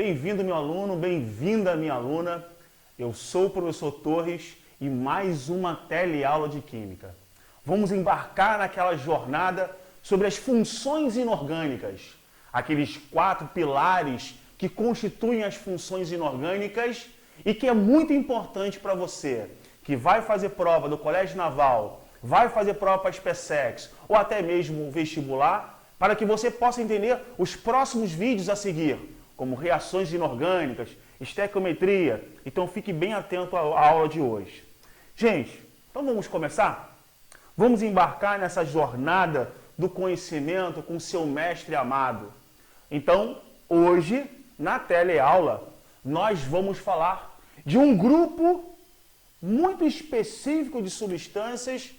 Bem-vindo, meu aluno, bem-vinda, minha aluna. Eu sou o professor Torres e mais uma teleaula de Química. Vamos embarcar naquela jornada sobre as funções inorgânicas, aqueles 4 pilares que constituem as funções inorgânicas e que é muito importante para você, que vai fazer prova do Colégio Naval, vai fazer prova para a SpaceX ou até mesmo o vestibular, para que você possa entender os próximos vídeos a seguir, como reações inorgânicas, estequiometria. Então fique bem atento à aula de hoje. Gente, então vamos começar? Vamos embarcar nessa jornada do conhecimento com seu mestre amado. Então, hoje, na teleaula, nós vamos falar de um grupo muito específico de substâncias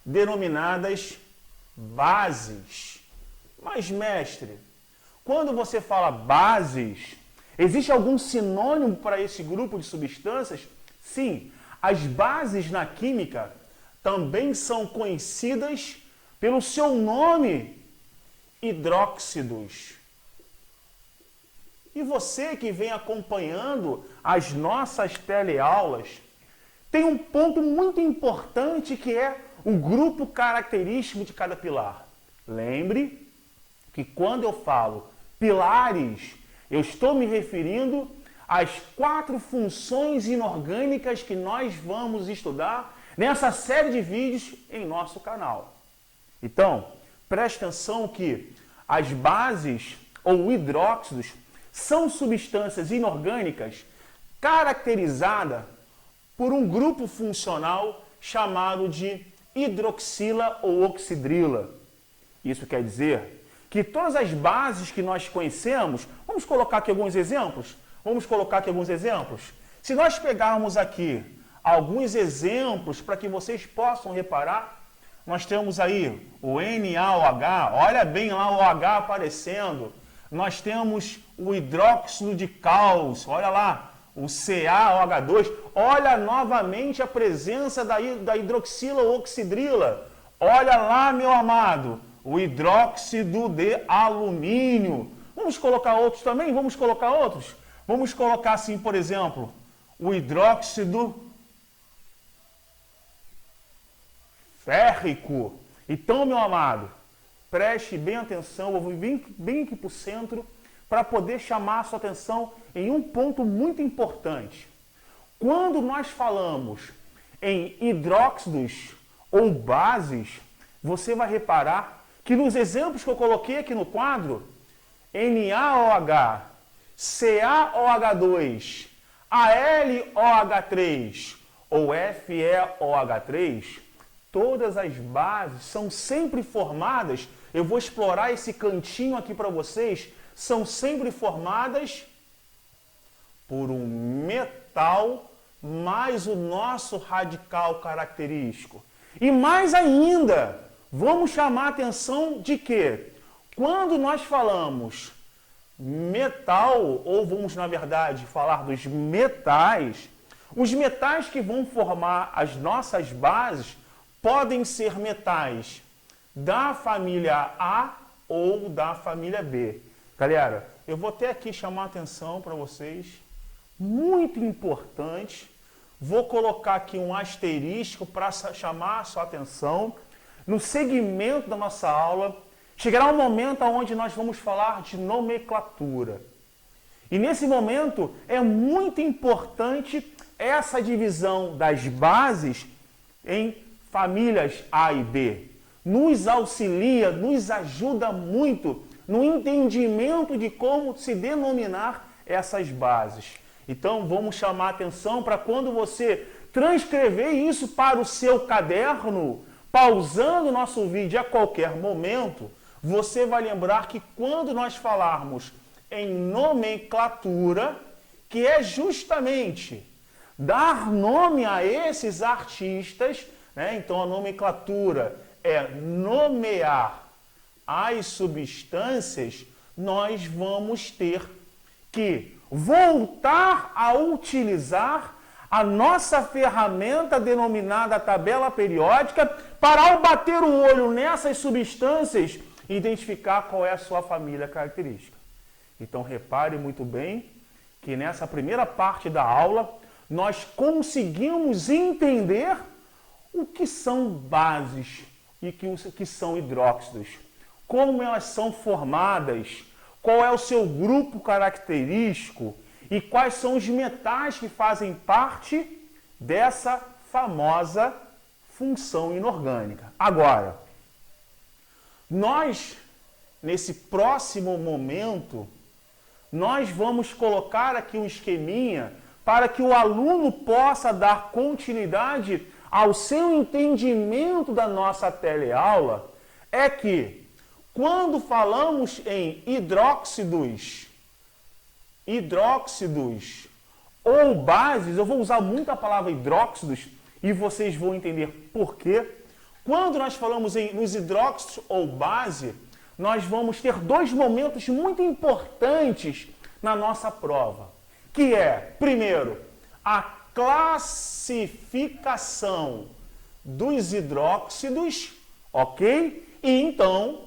denominadas bases. Mas, mestre, quando você fala bases, existe algum sinônimo para esse grupo de substâncias? Sim, as bases na química também são conhecidas pelo seu nome, hidróxidos. E você que vem acompanhando as nossas teleaulas, tem um ponto muito importante que é o grupo característico de cada pilar. Lembre que quando eu falo pilares, eu estou me referindo às 4 funções inorgânicas que nós vamos estudar nessa série de vídeos em nosso canal. Então, preste atenção que as bases ou hidróxidos são substâncias inorgânicas caracterizadas por um grupo funcional chamado de hidroxila ou oxidrila. Isso quer dizer que todas as bases que nós conhecemos, vamos colocar aqui alguns exemplos? Se nós pegarmos aqui alguns exemplos para que vocês possam reparar, nós temos aí o NaOH, olha bem lá o H aparecendo. Nós temos o hidróxido de cálcio, olha lá, o CaOH2. Olha novamente a presença da hidroxila ou oxidrila. Olha lá, meu amado, o hidróxido de alumínio. Vamos colocar outros também? Vamos colocar assim, por exemplo, o hidróxido férrico. Então, meu amado, preste bem atenção, eu vou bem aqui para o centro para poder chamar a sua atenção em um ponto muito importante. Quando nós falamos em hidróxidos ou bases, você vai reparar que nos exemplos que eu coloquei aqui no quadro, NaOH, CaOH2, AlOH3 ou FeOH3, todas as bases são sempre formadas, eu vou explorar esse cantinho aqui para vocês, são sempre formadas por um metal mais o nosso radical característico. E mais ainda, vamos chamar a atenção de que, quando nós falamos metal, ou vamos, na verdade, falar dos metais, os metais que vão formar as nossas bases podem ser metais da família A ou da família B. Galera, eu vou até aqui chamar a atenção para vocês, muito importante, vou colocar aqui um asterisco para chamar a sua atenção. No segmento da nossa aula, chegará um momento onde nós vamos falar de nomenclatura. E nesse momento é muito importante essa divisão das bases em famílias A e B. Nos auxilia, nos ajuda muito no entendimento de como se denominar essas bases. Então vamos chamar a atenção para quando você transcrever isso para o seu caderno, pausando o nosso vídeo a qualquer momento, você vai lembrar que quando nós falarmos em nomenclatura, que é justamente dar nome a esses artistas, né? Então a nomenclatura é nomear as substâncias, nós vamos ter que voltar a utilizar a nossa ferramenta denominada tabela periódica para, ao bater o olho nessas substâncias, identificar qual é a sua família característica. Então repare muito bem que nessa primeira parte da aula nós conseguimos entender o que são bases e o que são hidróxidos, como elas são formadas, qual é o seu grupo característico e quais são os metais que fazem parte dessa famosa função inorgânica. Agora, nós, nesse próximo momento, nós vamos colocar aqui um esqueminha para que o aluno possa dar continuidade ao seu entendimento da nossa teleaula, é que quando falamos em hidróxidos ou bases, eu vou usar muito a palavra hidróxidos e vocês vão entender por quê. Quando nós falamos nos hidróxidos ou base, nós vamos ter dois momentos muito importantes na nossa prova, que é, primeiro, a classificação dos hidróxidos, ok? E então,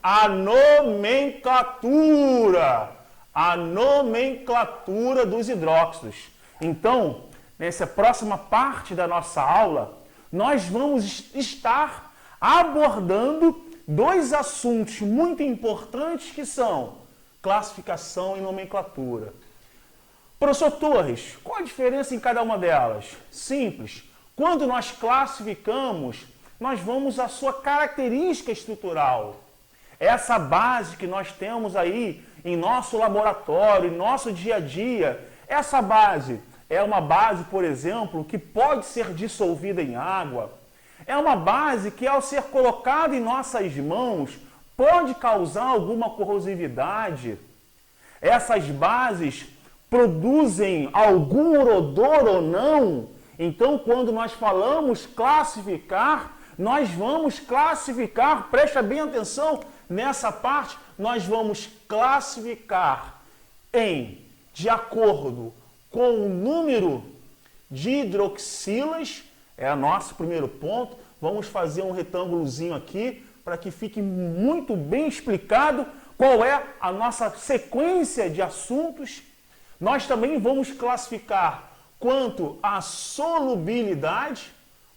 a nomenclatura dos hidróxidos. Então, nessa próxima parte da nossa aula, nós vamos estar abordando dois assuntos muito importantes que são classificação e nomenclatura. Professor Torres, qual a diferença em cada uma delas? Simples. Quando nós classificamos, nós vamos à sua característica estrutural. Essa base que nós temos aí em nosso laboratório, em nosso dia a dia, essa base é uma base, por exemplo, que pode ser dissolvida em água. É uma base que, ao ser colocada em nossas mãos, pode causar alguma corrosividade. Essas bases produzem algum odor ou não. Então, quando nós falamos classificar, nós vamos classificar, presta bem atenção nessa parte, nós vamos classificar de acordo com o número de hidroxilas, é o nosso primeiro ponto. Vamos fazer um retângulozinho aqui para que fique muito bem explicado qual é a nossa sequência de assuntos. Nós também vamos classificar quanto à solubilidade,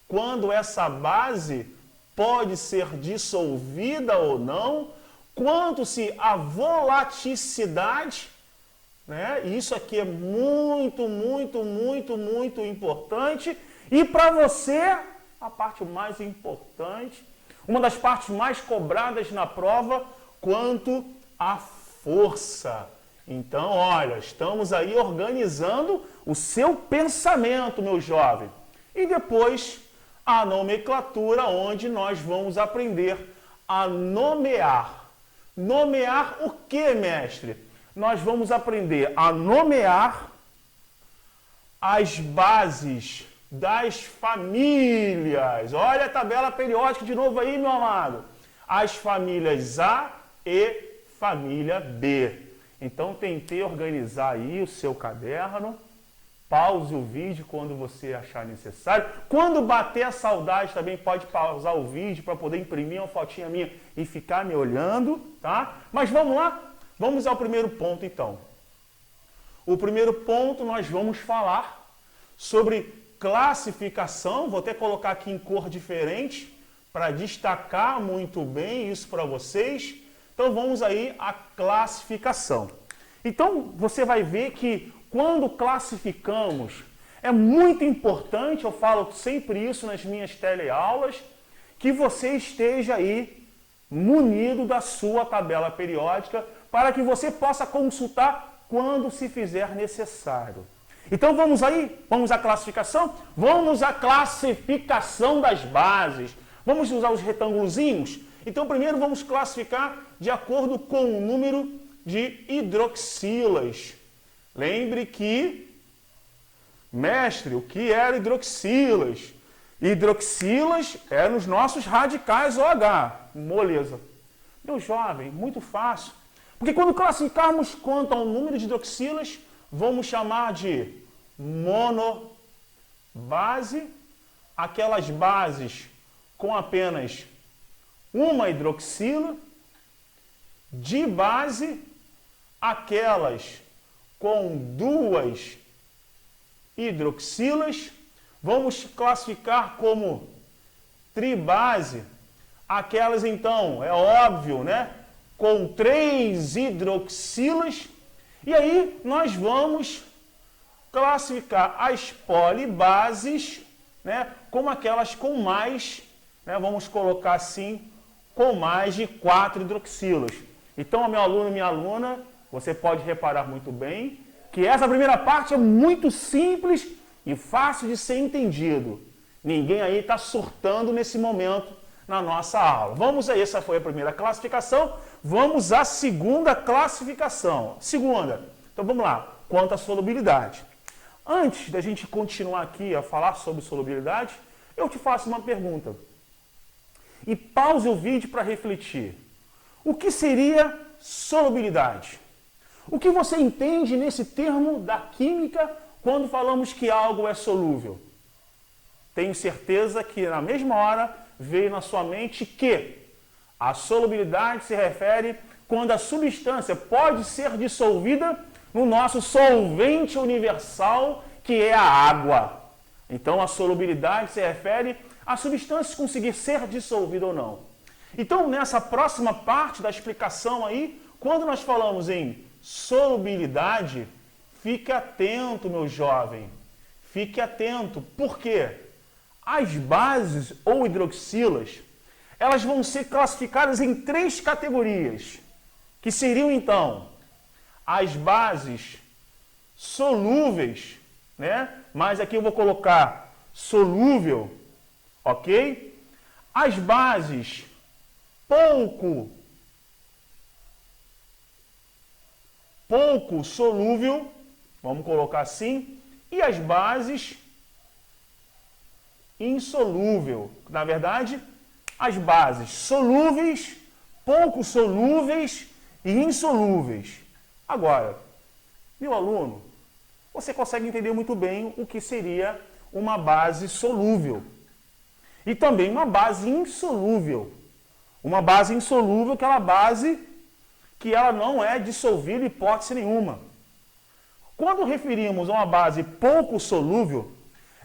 quando essa base pode ser dissolvida ou não, quanto se a volaticidade, né? Isso aqui é muito importante. E para você, a parte mais importante, uma das partes mais cobradas na prova, quanto à força. Então, olha, estamos aí organizando o seu pensamento, meu jovem. E depois, a nomenclatura, onde nós vamos aprender a nomear. Nomear o que, mestre? Nós vamos aprender a nomear as bases das famílias. Olha a tabela periódica de novo aí, meu amado. As famílias A e família B. Então, tentei organizar aí o seu caderno. Pause o vídeo quando você achar necessário. Quando bater a saudade, também pode pausar o vídeo para poder imprimir uma fotinha minha e ficar me olhando, tá? Mas vamos lá? Vamos ao primeiro ponto, então. O primeiro ponto, nós vamos falar sobre classificação. Vou até colocar aqui em cor diferente para destacar muito bem isso para vocês. Então, vamos aí à classificação. Então, você vai ver que quando classificamos, é muito importante, eu falo sempre isso nas minhas teleaulas, que você esteja aí munido da sua tabela periódica para que você possa consultar quando se fizer necessário. Então vamos aí? Vamos à classificação? Vamos à classificação das bases. Vamos usar os retângulozinhos? Então primeiro vamos classificar de acordo com o número de hidroxilas. Lembre que, mestre, o que era hidroxilas? Hidroxilas é nos nossos radicais OH. Moleza. Meu jovem, muito fácil. Porque quando classificarmos quanto ao número de hidroxilas, vamos chamar de monobase, aquelas bases com apenas uma hidroxila, dibase, aquelas com 2 hidroxilas. Vamos classificar como tribase aquelas, então, é óbvio, né? Com 3 hidroxilas. E aí nós vamos classificar as polibases, né, como aquelas com mais, né, vamos colocar assim, com mais de 4 hidroxilas. Então, meu aluno e minha aluna, você pode reparar muito bem que essa primeira parte é muito simples e fácil de ser entendido. Ninguém aí está surtando nesse momento na nossa aula. Vamos aí, essa foi a primeira classificação. Vamos à segunda classificação. Segunda, então vamos lá, quanto à solubilidade. Antes da gente continuar aqui a falar sobre solubilidade, eu te faço uma pergunta. E pause o vídeo para refletir. O que seria solubilidade? O que você entende nesse termo da química quando falamos que algo é solúvel? Tenho certeza que na mesma hora veio na sua mente que a solubilidade se refere quando a substância pode ser dissolvida no nosso solvente universal, que é a água. Então, a solubilidade se refere a substância conseguir ser dissolvida ou não. Então, nessa próxima parte da explicação aí, quando nós falamos em solubilidade, fique atento, meu jovem. Fique atento. Por quê? As bases ou hidroxilas, elas vão ser classificadas em 3 categorias, que seriam, então, as bases solúveis, né? Mas aqui eu vou colocar solúvel, ok? As bases pouco solúvel, vamos colocar assim, e as bases insolúvel. Na verdade, as bases solúveis, pouco solúveis e insolúveis. Agora, meu aluno, você consegue entender muito bem o que seria uma base solúvel e também uma base insolúvel. Uma base insolúvel, aquela base que ela não é dissolvível em hipótese nenhuma. Quando referimos a uma base pouco solúvel,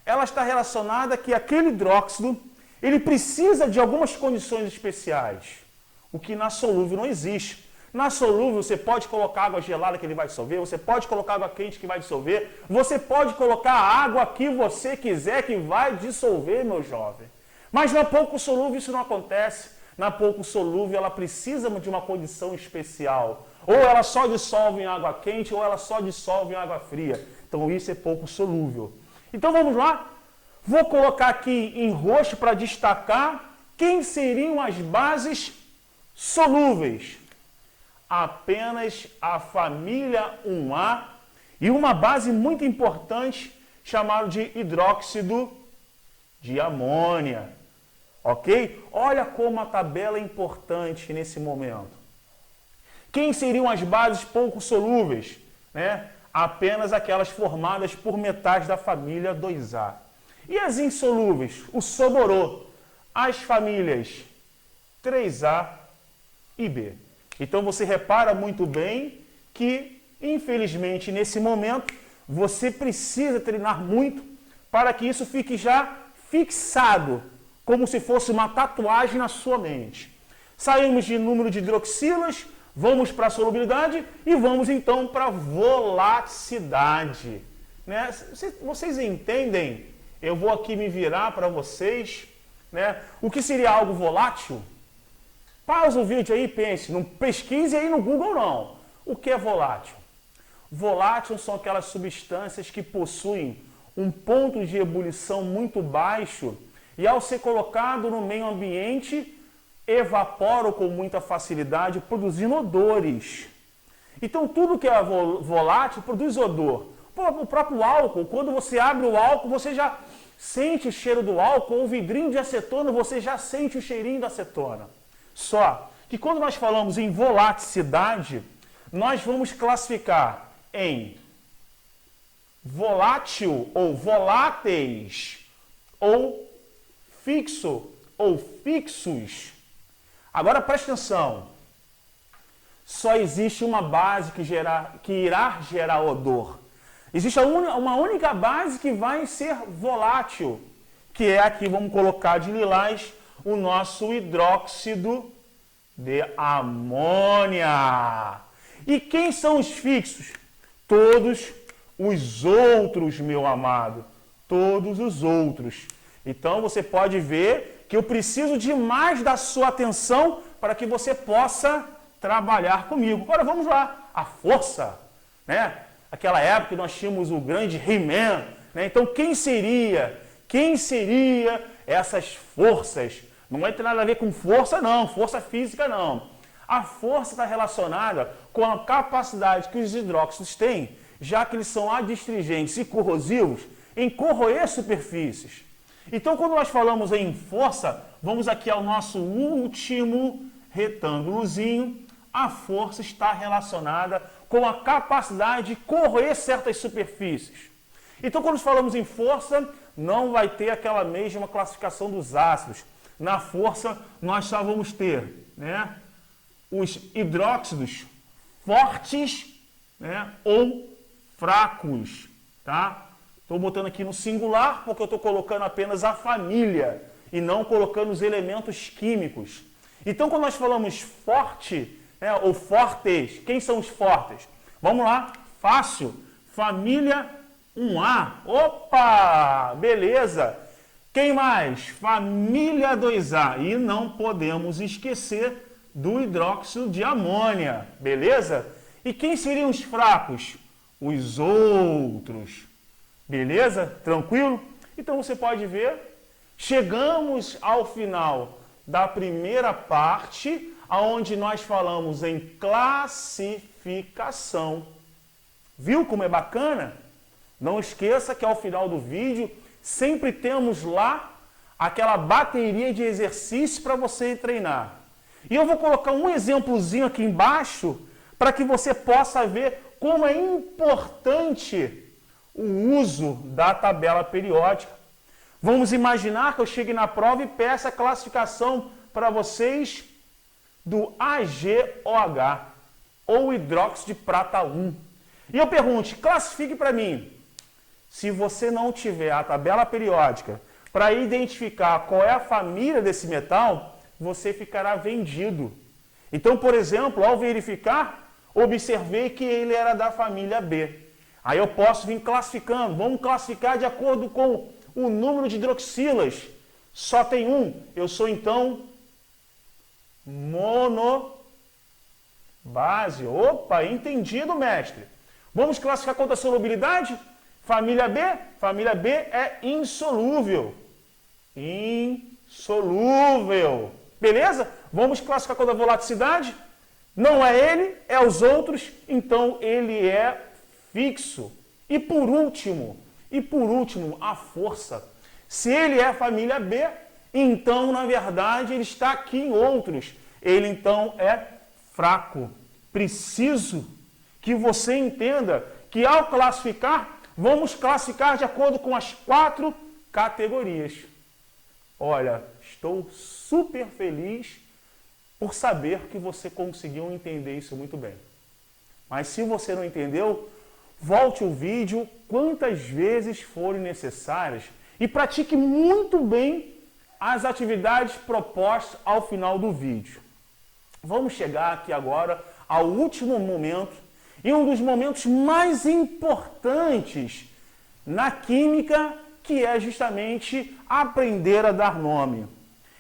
ela está relacionada que aquele hidróxido ele precisa de algumas condições especiais, o que na solúvel não existe. Na solúvel, você pode colocar água gelada que ele vai dissolver, você pode colocar água quente que vai dissolver, você pode colocar a água que você quiser que vai dissolver, meu jovem. Mas na pouco solúvel isso não acontece. Na pouco solúvel ela precisa de uma condição especial. Ou ela só dissolve em água quente, ou ela só dissolve em água fria. Então isso é pouco solúvel. Então vamos lá. Vou colocar aqui em roxo para destacar quem seriam as bases solúveis. Apenas a família 1A e uma base muito importante chamada de hidróxido de amônia. Ok? Olha como a tabela é importante nesse momento. Quem seriam as bases pouco solúveis? Né? Apenas aquelas formadas por metais da família 2A. E as insolúveis? O soborô. As famílias 3A e B. Então você repara muito bem que, infelizmente, nesse momento, você precisa treinar muito para que isso fique já fixado, como se fosse uma tatuagem na sua mente. Saímos de número de hidroxilas, vamos para a solubilidade e vamos então para a volaticidade. Né? Vocês entendem? Eu vou aqui me virar para vocês. Né? O que seria algo volátil? Pausa o vídeo aí e pense, não pesquise aí no Google não. O que é volátil? Volátil são aquelas substâncias que possuem um ponto de ebulição muito baixo e ao ser colocado no meio ambiente, evaporam com muita facilidade, produzindo odores. Então tudo que é volátil produz odor. O próprio álcool, quando você abre o álcool, você já sente o cheiro do álcool, ou o vidrinho de acetona, você já sente o cheirinho da acetona. Só que quando nós falamos em volaticidade, nós vamos classificar em volátil ou voláteis, ou fixo ou fixos. Agora preste atenção. só existe uma base que irá gerar odor. Existe uma única base que vai ser volátil, que é aqui, vamos colocar de lilás, o nosso hidróxido de amônia. E quem são os fixos? Todos os outros, meu amado. Todos os outros. Então você pode ver que eu preciso de mais da sua atenção para que você possa trabalhar comigo. Agora vamos lá. A força, né? Aquela época que nós tínhamos o grande He-Man, né? Então quem seria essas forças? Não vai ter nada a ver com força não, força física não. A força está relacionada com a capacidade que os hidróxidos têm, já que eles são adstringentes e corrosivos, em corroer superfícies. Então, quando nós falamos em força, vamos aqui ao nosso último retângulozinho. A força está relacionada com a capacidade de corroer certas superfícies. Então, quando falamos em força, não vai ter aquela mesma classificação dos ácidos. Na força, nós só vamos ter, né, os hidróxidos fortes, né, ou fracos, tá? Estou botando aqui no singular porque eu estou colocando apenas a família e não colocando os elementos químicos. Então, quando nós falamos forte, né, ou fortes, quem são os fortes? Vamos lá, fácil, família 1A. Opa, beleza. Quem mais? Família 2A. E não podemos esquecer do hidróxido de amônia, beleza? E quem seriam os fracos? Os outros, beleza? Tranquilo? Então você pode ver, chegamos ao final da primeira parte, onde nós falamos em classificação. Viu como é bacana? Não esqueça que ao final do vídeo, sempre temos lá aquela bateria de exercícios para você treinar. E eu vou colocar um exemplozinho aqui embaixo para que você possa ver como é importante o uso da tabela periódica. Vamos imaginar que eu chegue na prova e peça a classificação para vocês do AgOH, ou hidróxido de prata 1. E eu pergunto, classifique para mim. Se você não tiver a tabela periódica para identificar qual é a família desse metal, você ficará vendido. Então, por exemplo, ao verificar, observei que ele era da família B. Aí eu posso vir classificando. Vamos classificar de acordo com o número de hidroxilas. Só tem um. Eu sou, então, monobase. Opa, entendido, mestre. Vamos classificar quanto à solubilidade? Família B? Família B é insolúvel. Insolúvel. Beleza? Vamos classificar quanto à volaticidade? Não é ele, é os outros, então ele é fixo. E por último, a força. Se ele é família B, então, na verdade, ele está aqui em outros. Ele, então, é fraco. Preciso que você entenda que, ao classificar, vamos classificar de acordo com as 4 categorias. Olha, estou super feliz por saber que você conseguiu entender isso muito bem. Mas se você não entendeu, volte o vídeo quantas vezes forem necessárias e pratique muito bem as atividades propostas ao final do vídeo. Vamos chegar aqui agora ao último momento, e um dos momentos mais importantes na química, que é justamente aprender a dar nome.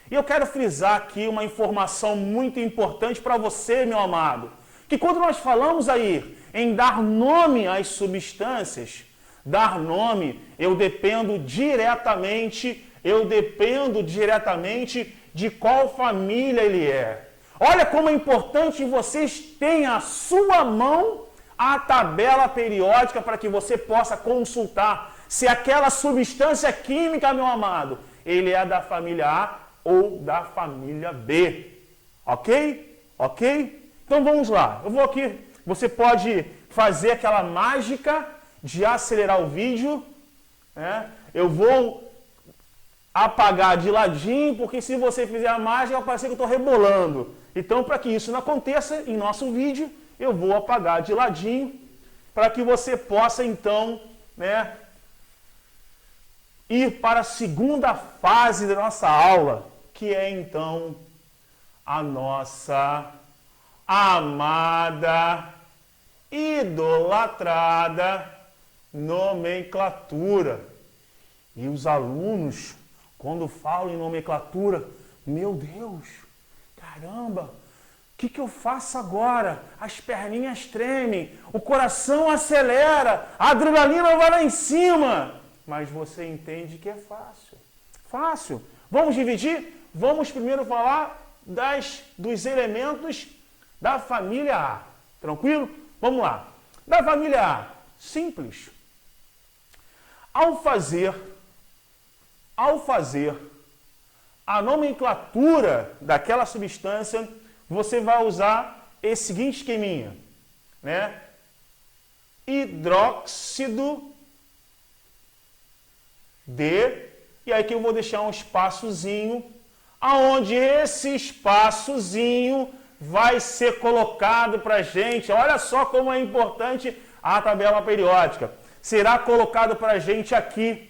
E eu quero frisar aqui uma informação muito importante para você, meu amado, que quando nós falamos aí em dar nome às substâncias, dar nome, eu dependo diretamente de qual família ele é. Olha como é importante vocês tenham à sua mão a tabela periódica para que você possa consultar se aquela substância química, meu amado, ele é da família A ou da família B. Ok? Ok? Então vamos lá. Eu vou aqui. Você pode fazer aquela mágica de acelerar o vídeo, né? Eu vou apagar de ladinho, porque se você fizer a mágica, vai parecer que eu estou rebolando. Então, para que isso não aconteça, em nosso vídeo, eu vou apagar de ladinho, para que você possa, então, né, ir para a segunda fase da nossa aula, que é, então, a nossa amada, idolatrada nomenclatura. E os alunos, quando falam em nomenclatura, meu Deus, caramba, o que eu faço agora? As perninhas tremem, o coração acelera, a adrenalina vai lá em cima. Mas você entende que é fácil. Fácil. Vamos dividir? Vamos primeiro falar dos elementos da família A. Tranquilo? Vamos lá. Da família A, simples. Ao fazer a nomenclatura daquela substância, você vai usar esse seguinte esqueminha, né? Hidróxido de, e aí que eu vou deixar um espaçozinho, aonde esse espaçozinho vai ser colocado para a gente. Olha só como é importante a tabela periódica. Será colocado para a gente aqui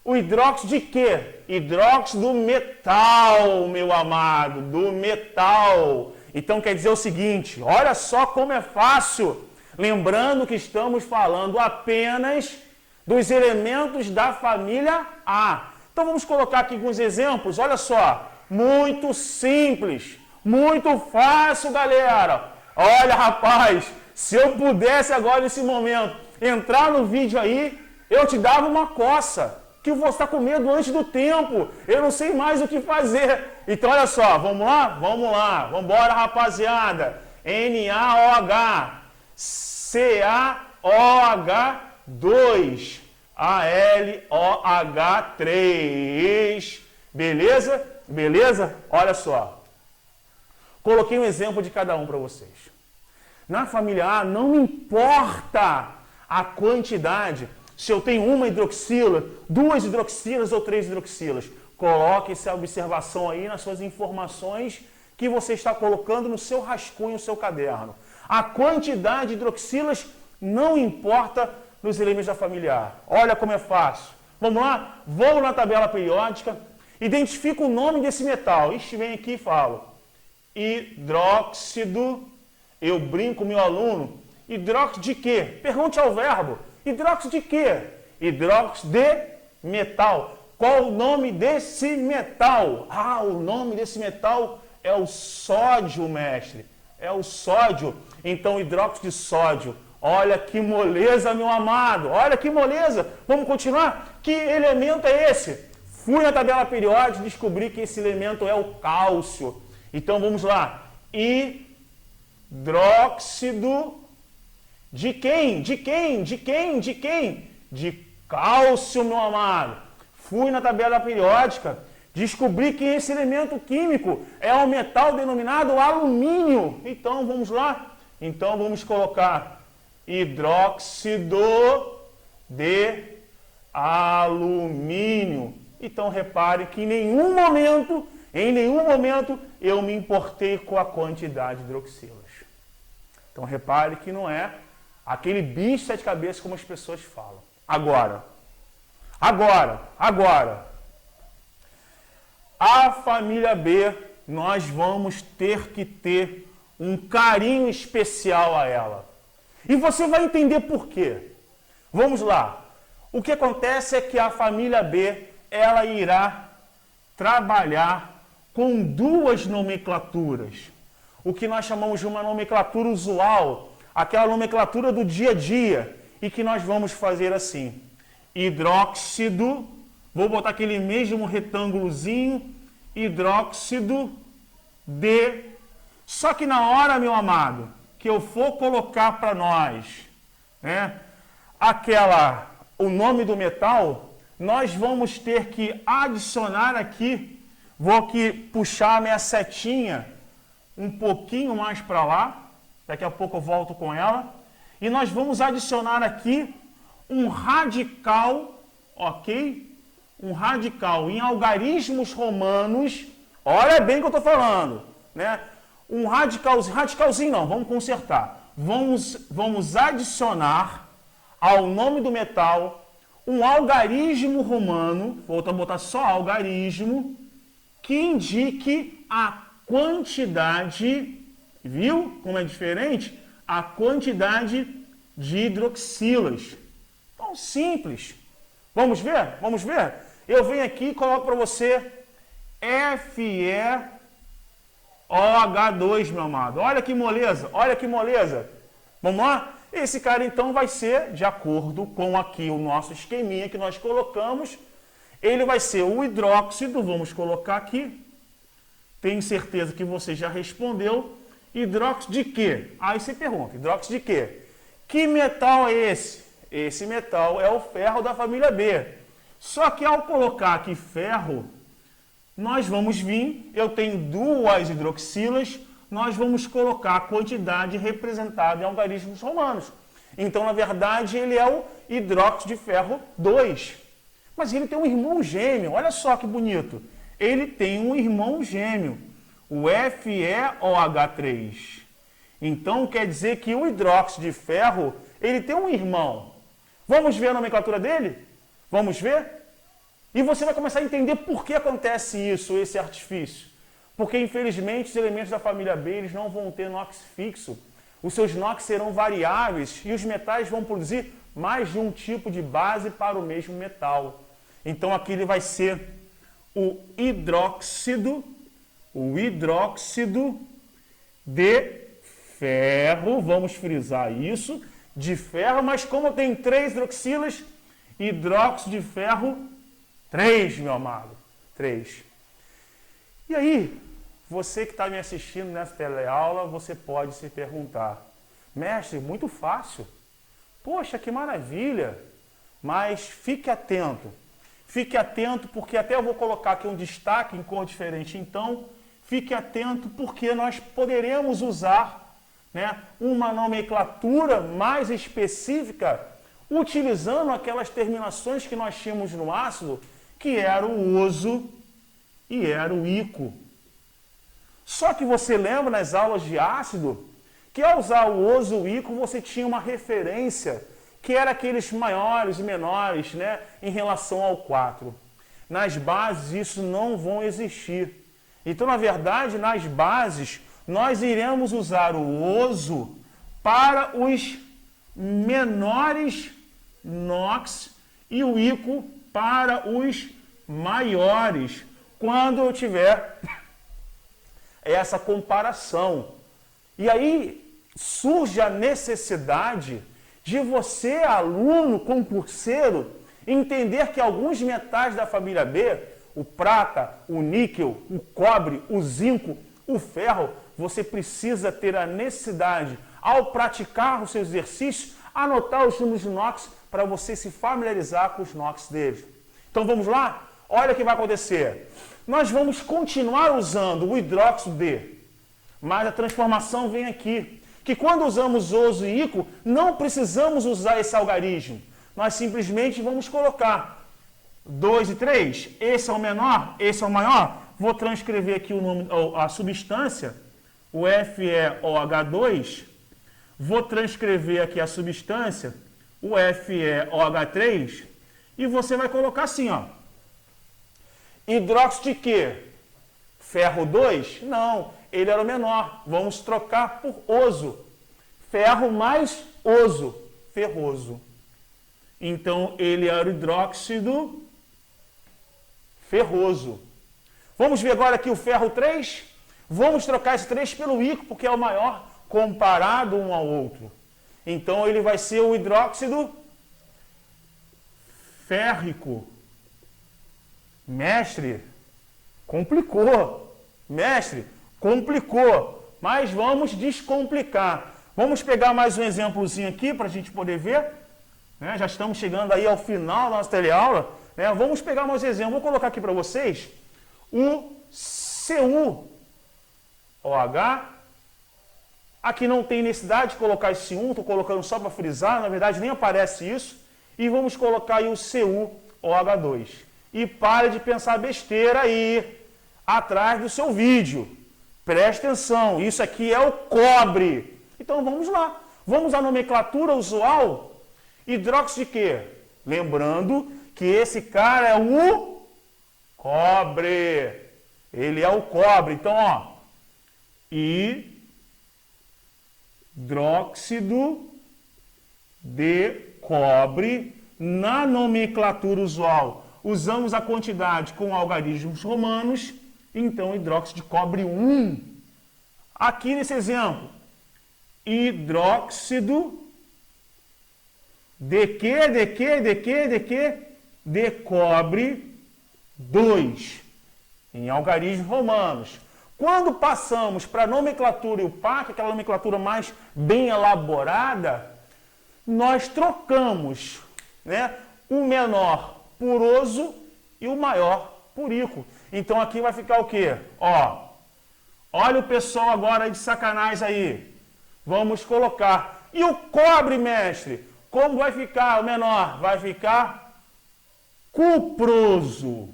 o hidróxido de quê? Hidróxido do metal, meu amado, do metal. Então quer dizer o seguinte, olha só como é fácil. Lembrando que estamos falando apenas dos elementos da família A. Então vamos colocar aqui alguns exemplos, olha só. Muito simples, muito fácil, galera. Olha, rapaz, se eu pudesse agora nesse momento entrar no vídeo aí, eu te dava uma coça, que você está com medo antes do tempo. Eu não sei mais o que fazer. Então, olha só, vamos lá? Vamos lá. Vamos embora, rapaziada. NaOH, CaOH2, AlOH3. Beleza? Beleza? Olha só. Coloquei um exemplo de cada um para vocês. Na família A, não importa a quantidade, se eu tenho uma hidroxila, 2 hidroxilas ou 3 hidroxilas. Coloque essa observação aí nas suas informações que você está colocando no seu rascunho, no seu caderno. A quantidade de hidroxilas não importa nos elementos da família A. Olha como é fácil. Vamos lá? Vou na tabela periódica, identifico o nome desse metal. Ixi, vem aqui e falo. Hidróxido, eu brinco meu aluno, hidróxido de quê? Pergunte ao verbo. Hidróxido de quê? Hidróxido de metal. Qual o nome desse metal? Ah, o nome desse metal é o sódio, mestre. É o sódio. Então, hidróxido de sódio. Olha que moleza, meu amado. Olha que moleza. Vamos continuar? Que elemento é esse? Fui na tabela periódica e descobri que esse elemento é o cálcio. Então, vamos lá. Hidróxido de quem? De quem? De quem? De quem? De cálcio, meu amado. Fui na tabela periódica, descobri que esse elemento químico é um metal denominado alumínio. Então, vamos lá? Então, vamos colocar hidróxido de alumínio. Então, repare que em nenhum momento, eu me importei com a quantidade de hidroxilas. Então, repare que não é aquele bicho de 7 cabeças como as pessoas falam. Agora, a família B, nós vamos ter que ter um carinho especial a ela. E você vai entender por quê. Vamos lá. O que acontece é que a família B, ela irá trabalhar com 2 nomenclaturas. O que nós chamamos de uma nomenclatura usual, aquela nomenclatura do dia a dia, e que nós vamos fazer assim. Hidróxido, vou botar aquele mesmo retângulozinho, hidróxido de... Só que na hora, meu amado, que eu for colocar para nós, né, o nome do metal, nós vamos ter que adicionar aqui, vou aqui puxar a minha setinha um pouquinho mais para lá, daqui a pouco eu volto com ela, e nós vamos adicionar aqui um radical, ok? Um radical em algarismos romanos, olha bem o que eu estou falando, né? um radicalzinho não, vamos consertar. Vamos adicionar ao nome do metal um algarismo romano, vou botar só algarismo, que indique a quantidade, viu como é diferente? A quantidade de hidroxilas. Então, simples. Vamos ver? Vamos ver? Eu venho aqui e coloco para você FeOH2, meu amado. Olha que moleza, olha que moleza. Vamos lá? Esse cara, então, vai ser, de acordo com aqui o nosso esqueminha que nós colocamos, ele vai ser o hidróxido, vamos colocar aqui. Tenho certeza que você já respondeu. Hidróxido de quê? Aí você pergunta, hidróxido de quê? Que metal é esse? Esse metal é o ferro da família B. Só que ao colocar aqui ferro, nós vamos vir, eu tenho duas hidroxilas, nós vamos colocar a quantidade representada em algarismos romanos. Então, na verdade, ele é o hidróxido de ferro 2. Mas ele tem um irmão gêmeo, olha só que bonito. Ele tem um irmão gêmeo, o FeOH3. Então, quer dizer que o hidróxido de ferro, ele tem um irmão. Vamos ver a nomenclatura dele? Vamos ver? E você vai começar a entender por que acontece isso, esse artifício. Porque, infelizmente, os elementos da família B eles não vão ter NOx fixo. Os seus NOx serão variáveis e os metais vão produzir mais de um tipo de base para o mesmo metal. Então, aqui ele vai ser o hidróxido de ferro, vamos frisar isso, de ferro, mas como tem 3 hidroxilas, hidróxido de ferro 3, meu amado, 3. E aí, você que está me assistindo nessa teleaula, você pode se perguntar, mestre, muito fácil, poxa, que maravilha, mas fique atento porque até eu vou colocar aqui um destaque em cor diferente, então, fique atento porque nós poderemos usar uma nomenclatura mais específica utilizando aquelas terminações que nós tínhamos no ácido, que era o oso e era o ico. Só que você lembra nas aulas de ácido que ao usar o oso e o ico você tinha uma referência que era aqueles maiores e menores em relação ao 4. Nas bases isso não vão existir. Então, na verdade, nas bases nós iremos usar o oso para os menores NOx e o ico para os maiores, quando eu tiver essa comparação. E aí surge a necessidade de você, aluno concurseiro, entender que alguns metais da família B, o prata, o níquel, o cobre, o zinco, o ferro, você precisa ter a necessidade, ao praticar os seus exercícios, anotar os números de NOx para você se familiarizar com os NOx deles. Então vamos lá? Olha o que vai acontecer. Nós vamos continuar usando o hidróxido D, mas a transformação vem aqui. Que quando usamos oso e ico, não precisamos usar esse algarismo. Nós simplesmente vamos colocar 2 e 3. Esse é o menor, esse é o maior. Vou transcrever aqui o nome, a substância, o FeOH2. Vou transcrever aqui a substância, o FeOH3. E você vai colocar assim, ó. Hidróxido de quê? Ferro 2? Não, ele era o menor. Vamos trocar por oso. Ferro mais oso, ferroso. Então, ele era o hidróxido ferroso. Vamos ver agora aqui o ferro 3. Vamos trocar esse 3 pelo ico, porque é o maior comparado um ao outro. Então, ele vai ser o hidróxido férrico. Mestre, complicou. Mestre, complicou. Mas vamos descomplicar. Vamos pegar mais um exemplozinho aqui para a gente poder ver. Já estamos chegando aí ao final da nossa teleaula. Vamos pegar mais um exemplo. Vou colocar aqui para vocês o CuOH. Aqui não tem necessidade de colocar esse 1, estou colocando só para frisar. Na verdade, nem aparece isso. E vamos colocar aí o CuOH2. E pare de pensar besteira aí atrás do seu vídeo. Preste atenção, isso aqui é o cobre. Então vamos lá. Vamos à nomenclatura usual. Hidróxido de quê? Lembrando que esse cara é o cobre. Ele é o cobre. Então, ó. Hidróxido de cobre. Na nomenclatura usual, usamos a quantidade com algarismos romanos. Então, hidróxido de cobre 1. Aqui nesse exemplo, hidróxido de quê? De cobre 2, em algarismos romanos. Quando passamos para a nomenclatura IUPAC, aquela nomenclatura mais bem elaborada, nós trocamos, né, o menor puroso e o maior purico. Então aqui vai ficar o quê? Ó, olha o pessoal agora de sacanagem aí. Vamos colocar. E o cobre, mestre? Como vai ficar o menor? Vai ficar cuproso.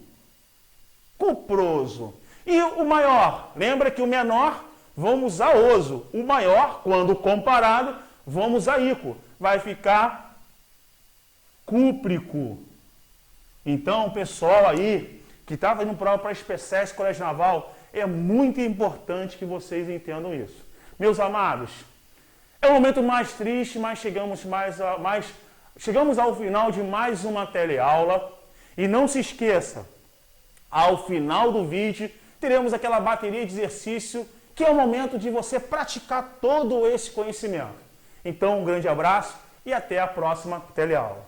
Cuproso. E o maior? Lembra que o menor, vamos usar oso. O maior, quando comparado, vamos usar íco. Vai ficar cúprico. Então, o pessoal aí que estava indo para a SPSS Colégio Naval, é muito importante que vocês entendam isso. Meus amados, é o momento mais triste, mas chegamos ao final de mais uma teleaula. E não se esqueça, ao final do vídeo, teremos aquela bateria de exercício, que é o momento de você praticar todo esse conhecimento. Então, um grande abraço e até a próxima teleaula.